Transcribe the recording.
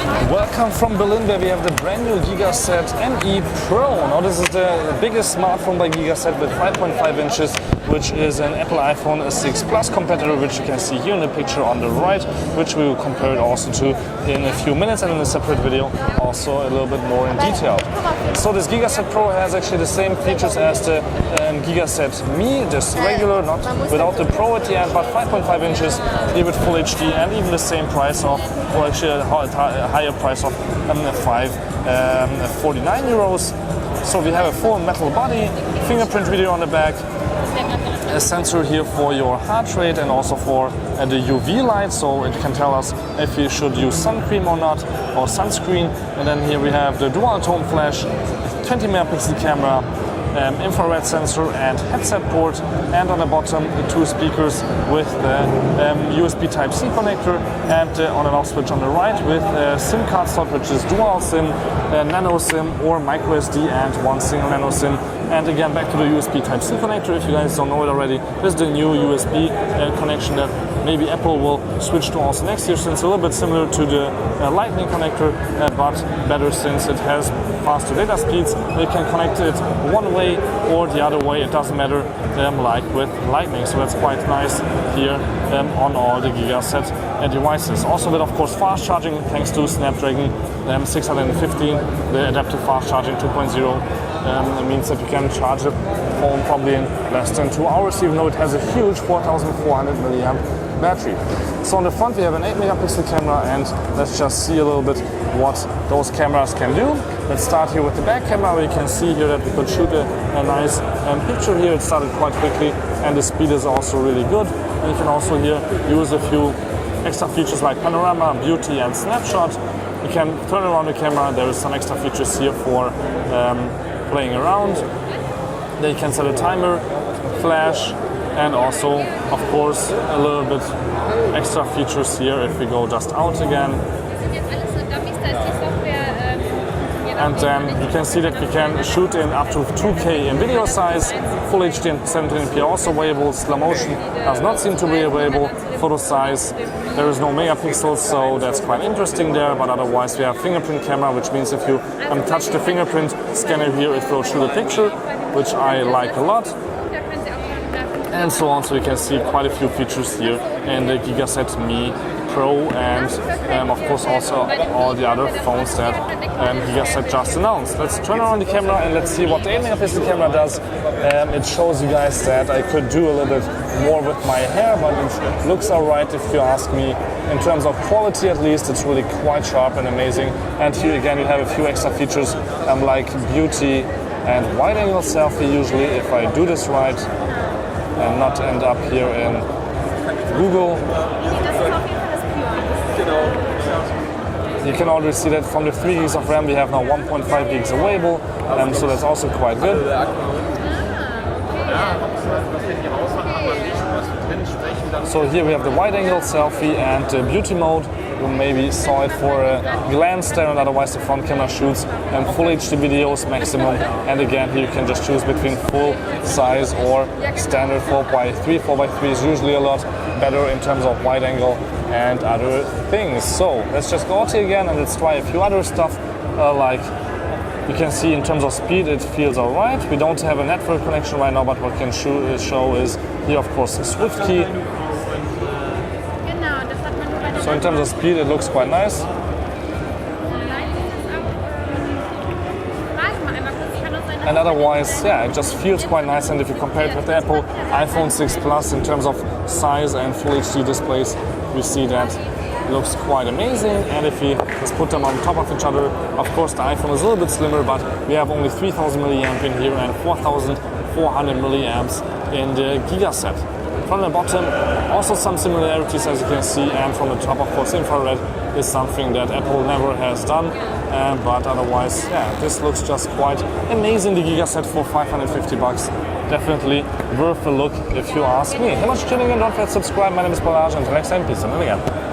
Welcome from Berlin, where we have the brand new Gigaset ME Pro. Now this is the biggest smartphone by Gigaset with 5.5 inches, which is an Apple iPhone 6 Plus competitor, which you can see here in the picture on the right, which we will compare it also to in a few minutes and in a separate video also a little bit more in detail. So this Gigaset Pro has actually the same features as the Gigaset ME, just regular, not without the Pro at the end, but 5.5 inches here with Full HD and even the same price of, or actually a higher price of 549 euros. So we have a full metal body, fingerprint reader on the back, a sensor here for your heart rate and also for the UV light, so it can tell us if you should use sun cream or not, or sunscreen. And then here we have the dual tone flash, 20 megapixel camera, infrared sensor and headset port, and on the bottom the two speakers with the USB Type-C connector and on and off switch on the right with a SIM card slot, which is dual SIM, nano SIM or micro SD and one single nano SIM. And again, back to the USB Type-C connector. If you guys don't know it already, this is the new USB connection that maybe Apple will switch to also next year, since it's a little bit similar to the Lightning connector, but better since it has faster data speeds. You can connect it one way or the other way, it doesn't matter, like with Lightning. So that's quite nice here on all the Gigaset devices. Also with, of course, fast charging thanks to Snapdragon 615, the adaptive fast charging 2.0. It means that you can charge the phone probably in less than 2 hours, even though it has a huge 4400 milliamp battery. So on the front we have an 8 megapixel camera, and let's just see a little bit what those cameras can do. Let's start here with the back camera, where you can see here that we could shoot a nice picture here. It started quite quickly and the speed is also really good. And you can also here use a few extra features like panorama, beauty and snapshot. You can turn around the camera. There is some extra features here for playing around. Then you can set a timer, flash, and also, of course, a little bit extra features here if we go just out again. And then you can see that we can shoot in up to 2K in video size, Full HD and 720p also available. Slow motion does not seem to be available. Photo size, there is no megapixels, so that's quite interesting there. But otherwise we have fingerprint camera, which means if you touch the fingerprint scanner here, it will shoot a picture, which I like a lot. And so on, so you can see quite a few features here in the Gigaset ME Pro, and of course also all the other phones that Gigaset just announced. Let's turn around the camera and let's see what the 8 megapixel camera does. It shows you guys that I could do a little bit more with my hair, but it looks alright if you ask me. In terms of quality at least, it's really quite sharp and amazing. And here again you have a few extra features like beauty and wide angle selfie, usually if I do this right and not end up here in Google. You can already see that from the 3 gigs of RAM we have now 1.5 gigs available, so that's also quite good. So here we have the wide angle selfie and the beauty mode. You maybe saw it for a glance there, and otherwise the front camera shoots Full HD videos maximum. And again, here you can just choose between full size or standard 4x3. 4x3 is usually a lot better in terms of wide angle and other things. So let's just go out here again and let's try a few other stuff. Like you can see in terms of speed, it feels alright. We don't have a network connection right now, but what we can show is here, of course, the Swift key. So in terms of speed, it looks quite nice. And otherwise, yeah, it just feels quite nice. And if you compare it with the Apple iPhone 6 Plus in terms of size and Full HD displays, we see that it looks quite amazing. And if we just put them on top of each other, of course the iPhone is a little bit slimmer, but we have only 3000 milliamp in here and 4400 milliamps in the Gigaset. From the bottom, also some similarities as you can see, and from the top, of course, infrared is something that Apple never has done. But otherwise, yeah, this looks just quite amazing. The Gigaset for 550 bucks. Definitely worth a look if you ask me. Thank you much for tuning in. Don't forget to subscribe. My name is Balazs, and until next time, peace and again.